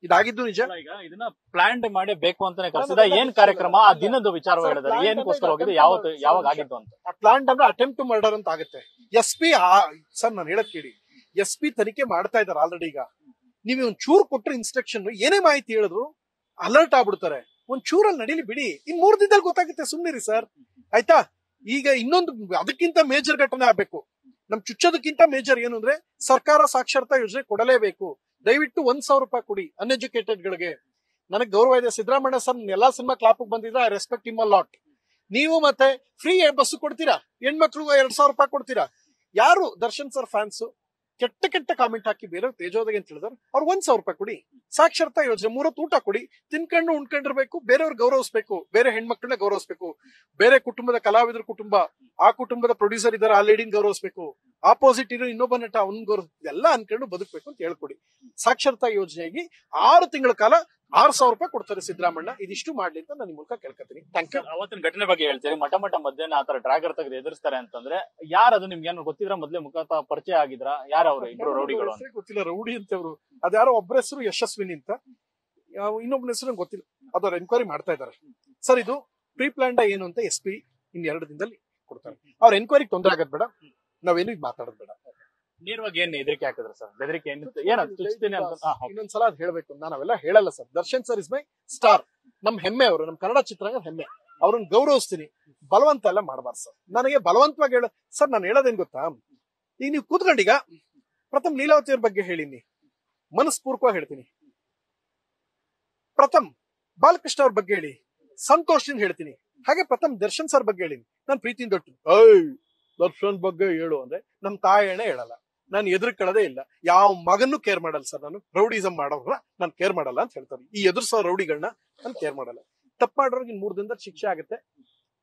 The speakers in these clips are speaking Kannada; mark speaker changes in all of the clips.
Speaker 1: ಇದಾಗಿದ್ದು ನಿಜ.
Speaker 2: ಈಗ ಇದನ್ನ ಪ್ಲಾನ್ ಮಾಡಿ ಬೇಕು ಅಂತಾನೆ ಕರ್ಸಿದ ಏನ್ ಕಾರ್ಯಕ್ರಮ ಆ ದಿನದ ವಿಚಾರ ಹೇಳಿದ್ರೆ ಏನಕ್ಕೋಸ್ಕರ ಹೋಗಿದ್ದು ಯಾವಾಗ ಆಗಿದ್ದು ಅಂತ.
Speaker 1: ಆ ಪ್ಲಾನ್ ಅಂದ್ರೆ ಅಟೆಂಪ್ಟ್ ಟು ಮರ್ಡರ್ ಅಂತ ಆಗುತ್ತೆ. SP ಸರ್ ನಾನು ಹೇಳಕ್ ಕೇಳಿ, SP ತನಿಖೆ ಮಾಡ್ತಾ ಇದಾರೆ ಆಲ್ರೆಡಿ. ಈಗ ನೀವು ಒಂದ್ ಚೂರ್ ಕೊಟ್ರೆ ಇನ್ಸ್ಟ್ರಕ್ಷನ್ ಏನೇ ಮಾಹಿತಿ ಹೇಳಿದ್ರು ಅಲರ್ಟ್ ಆಗ್ಬಿಡ್ತಾರೆ. ಒಂದ್ ಚೂರಲ್ಲಿ ನಡೀಲಿ ಬಿಡಿ, ಇನ್ 3 ದಿನದಲ್ಲಿ ಗೊತ್ತಾಗುತ್ತೆ, ಸುಮ್ನಿರಿ ಸರ್ ಆಯ್ತಾ. ಈಗ ಇನ್ನೊಂದು ಅದಕ್ಕಿಂತ ಮೇಜರ್ ಘಟನೆ ಆಗ್ಬೇಕು. ನಮ್ ಚುಚ್ಚೋದಕ್ಕಿಂತ ಮೇಜರ್ ಏನು ಅಂದ್ರೆ ಸರ್ಕಾರ ಸಾಕ್ಷರತಾ ಯೋಜನೆ ಕೊಡಲೇಬೇಕು. ದಯವಿಟ್ಟು 1,000 ರೂಪಾಯಿ ಕೊಡಿ ಅನ್ಎಜುಕೇಟೆಡ್ ಗಳಿಗೆ. ನನಗೆ ಗೌರವ ಇದೆ, ಸಿದ್ದರಾಮಯ್ಯ ಸರ್ ಎಲ್ಲಾ ಸಿನಿಮಾ ಕ್ಲಾಪ್ ಬಂದಿದ್ರೆ I respect him a lot. ನೀವು ಮತ್ತೆ ಫ್ರೀ ಬಸ್ ಕೊಡ್ತೀರಾ, ಹೆಣ್ಮಕ್ಳಿಗೆ 2,000 ರೂಪಾಯಿ ಕೊಡ್ತೀರಾ. ಯಾರು ದರ್ಶನ್ ಸರ್ ಫ್ಯಾನ್ಸ್ ಕೆಟ್ಟ ಕಾಮೆಂಟ್ ಹಾಕಿ ಬೇರೆ ತೇಜೋದಾಗ ಅಂತ ಹೇಳಿದ್ರೆ ಅವ್ರು 1,000 ರೂಪಾಯಿ ಕೊಡಿ. ಸಾಕ್ಷರತಾ ಯೋಜನೆ 3 ಹೊತ್ತು ಊಟ ಕೊಡಿ, ತಿನ್ಕೊಂಡು ಉಣ್ಕೊಂಡಿರ್ಬೇಕು, ಬೇರೆಯವ್ರು ಗೌರವಿಸ್ಬೇಕು, ಬೇರೆ ಹೆಣ್ಮಕ್ಳನ್ನ ಗೌರವಿಸ್ಬೇಕು, ಬೇರೆ ಕುಟುಂಬದ ಕಲಾವಿದರ ಕುಟುಂಬ, ಆ ಕುಟುಂಬದ ಪ್ರೊಡ್ಯೂಸರ್ ಇದಾರೆ ಆ ಲೇಡಿನ ಗೌರವಿಸ್ಬೇಕು, ಆಪೋಸಿಟ್ ಇರೋ ಇನ್ನೊಬ್ಬ ನಟ ಅವ್ನ ಗೌರವ, ಎಲ್ಲ ಅನ್ಕೊಂಡು ಬದುಕಬೇಕು ಅಂತ ಹೇಳ್ಕೊಡಿ. ಸಾಕ್ಷರತಾ ಯೋಜನೆಗೆ 6 ತಿಂಗಳ ಕಾಲ 6,000 ರೂಪಾಯಿ ಕೊಡ್ತಾರೆ ಸಿದ್ದರಾಮಣ್ಣ. ಇದಿಷ್ಟು ಮಾಡ್ಲಿ ಅಂತ ನಾನು ಮೂಲಕ ಕೇಳ್ಕೊತೀನಿ. Thank you.
Speaker 2: ಅವತ್ತಿನ ಘಟನೆ ಬಗ್ಗೆ ಹೇಳ್ತೀರಿ. ಮಠ ಮಧ್ಯಾಹ್ನ ಆತರ ಡ್ರಾಗರ್ ತೆಗೆದು ಎದುರಿಸ್ತಾರೆ ಅಂತಂದ್ರೆ ಯಾರದು ನಿಮ್ಗೆ ಏನು ಗೊತ್ತಿದ್ರ? ಮೊದ್ಲೇ ಮುಖಾಂತರ ಪರಿಚಯ ಆಗಿದ್ರ? ಯಾರವ್ರು ಇಬ್ರು ರೌಡಿಗಳು?
Speaker 1: ಗೊತ್ತಿಲ್ಲ. ರೌಡಿ ಅಂತ ಅವರು ಅದ್ಯಾರೋ ಒಬ್ಬರ ಹೆಸರು ಯಶಸ್ವಿನಿ ಅಂತ, ಇನ್ನೊಬ್ಬನ ಹೆಸರು ಗೊತ್ತಿಲ್ಲ. ಅದವ್ರ ಎನ್ಕ್ವೈರಿ ಮಾಡ್ತಾ ಇದಾರೆ ಸರ್. ಇದು ಪ್ರೀ ಪ್ಲಾನ್ಡ್ ಏನು ಅಂತ SP ಇನ್ 2 ದಿನದಲ್ಲಿ ಕೊಡ್ತಾರೆ. ಅವ್ರ ಎನ್ಕ್ವೈರಿಗೆ ತೊಂದರೆ ಆಗೋದ್ ಬೇಡ, ನಾವೇನು ಈಗ ಮಾತಾಡೋದ್ ಬೇಡ.
Speaker 2: ನೇರವಾಗಿ ಏನ್ ಹೆದರಿಕೆ ಹಾಕಿದ್ರ ಸರ್? ಬೆದರಿಕೆ
Speaker 1: ಇನ್ನೊಂದ್ಸಲ ಅದ್ ಹೇಳ್ಬೇಕು, ನಾನು ಅವೆಲ್ಲ ಹೇಳಲ್ಲ sir. Darshan sir is my star, ನಮ್ ಹೆಮ್ಮೆ ಅವರು, ನಮ್ ಕನ್ನಡ ಚಿತ್ರರಂಗದ ಹೆಮ್ಮೆ. ಅವ್ರನ್ನ ಗೌರವಿಸ್ತೀನಿ, ಬಲವಂತ ಎಲ್ಲ ಮಾಡಬಾರ್ದು ಸರ್. ನನಗೆ ಬಲವಂತವಾಗಿ ಹೇಳ ಸರ್, ನಾನು ಹೇಳೋದೇನ್ ಗೊತ್ತಾ, ಈಗ ನೀವು ಕೂತ್ಕೊಂಡೀಗ ಪ್ರಥಮ್ ಲೀಲಾವತಿ ಅವ್ರ ಬಗ್ಗೆ ಹೇಳಿನಿ, ಮನಸ್ಪೂರ್ವಕವಾಗಿ ಹೇಳ್ತೀನಿ. ಪ್ರಥಮ್ ಬಾಲಕೃಷ್ಣ ಅವ್ರ ಬಗ್ಗೆ ಹೇಳಿ, ಸಂತೋಷದಿಂದ ಹೇಳ್ತೀನಿ. ಹಾಗೆ ಪ್ರಥಮ್ ದರ್ಶನ್ ಸರ್ ಬಗ್ಗೆ ಹೇಳಿನಿ, ನಾನು ಪ್ರೀತಿಯಿಂದ ದೊಡ್ಡ ದರ್ಶನ್ ಬಗ್ಗೆ ಹೇಳು ಅಂದ್ರೆ ನಮ್ ತಾಯಣ್ಣ ಹೇಳಲ್ಲ, ನಾನು ಎದುರ್ಕೊಳ್ಳೋದೇ ಇಲ್ಲ. ಯಾವ ಮಗನ್ನು ಕೇರ್ ಮಾಡಲ್ಲ ಸರ್. ನಾನು ರೌಡಿಸಮ್ ಮಾಡೋರ್ನ ನಾನು ಕೇರ್ ಮಾಡಲ್ಲ ಅಂತ ಹೇಳ್ತಾರೆ. ಈ ಎದುರ್ಸೋ ರೌಡಿಗಳನ್ನ ನಾನು ಕೇರ್ ಮಾಡಲ್ಲ. ತಪ್ಪು ಮಾಡೋರ್ಗೆ 3 ದಿನದ ಶಿಕ್ಷೆ ಆಗುತ್ತೆ.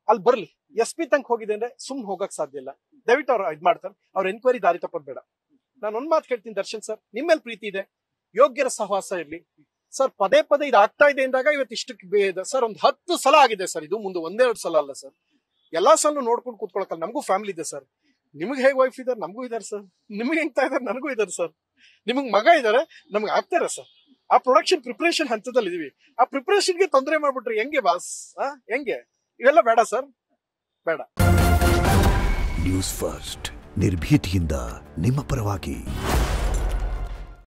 Speaker 1: ಅಲ್ಲಿ ಬರ್ಲಿ. SP ತನಕ ಹೋಗಿದೆ ಅಂದ್ರೆ ಸುಮ್ನೆ ಹೋಗಕ್ ಸಾಧ್ಯ ಇಲ್ಲ. ದಯವಿಟ್ಟು ಅವ್ರು ಇದ್ ಮಾಡ್ತಾರೆ. ಅವ್ರ ಎನ್ಕ್ವೈರಿ ದಾರಿ ತಪ್ಪದ್ ಬೇಡ. ನಾನು ಒಂದ್ ಮಾತು ಹೇಳ್ತೀನಿ, ದರ್ಶನ್ ಸರ್ ನಿಮ್ಮೇಲೆ ಪ್ರೀತಿ ಇದೆ, ಯೋಗ್ಯರ ಸಹವಾಸ ಇರ್ಲಿ ಸರ್. ಪದೇ ಇದು ಆಗ್ತಾ ಇದೆ ಅಂದಾಗ ಇವತ್ತು ಇಷ್ಟಕ್ಕೆ ಸರ್ ಒಂದು 10 ಸಲ ಆಗಿದೆ ಸರ್. ಇದು ಮುಂದೆ 1-2 ಸಲ ಅಲ್ಲ ಸರ್. ಎಲ್ಲಾ ಸಲ ನೋಡ್ಕೊಂಡು ಕೂತ್ಕೊಳಕಲ್ಲ. ನಮಗೂ ಫ್ಯಾಮಿಲಿ ಇದೆ ಸರ್. ನಿಮ್ಗೆ ಹೇಗೆ ವೈಫ್ ಇದಾರೆ ನಮಗೂ ಇದಾರೆ ಸರ್. ನಿಮ್ಗೆ ಹೆಂಗ್ತಾ ಇದಾರೆ ನನಗೂ ಇದಾರೆ ಸರ್. ನಿಮಗ್ ಮಗ ಇದಾರೆ ನಮ್ಗೆ ಆಗ್ತಾರೆ ಸರ್. ಆ ಪ್ರೊಡಕ್ಷನ್ ಪ್ರಿಪರೇಷನ್ ಹಂತದಲ್ಲಿ ಇದೀವಿ. ಆ ಪ್ರಿಪರೇಷನ್ಗೆ ತೊಂದರೆ ಮಾಡ್ಬಿಟ್ರೆ ಹೆಂಗೆ ಬಾಸ್? ಹೆಂಗೆ? ಇವೆಲ್ಲ ಬೇಡ ಸರ್, ಬೇಡ.
Speaker 3: ನ್ಯೂಸ್ ಫಸ್ಟ್ ನಿರ್ಭೀತಿಯಿಂದ ನಿಮ್ಮ ಪರವಾಗಿ.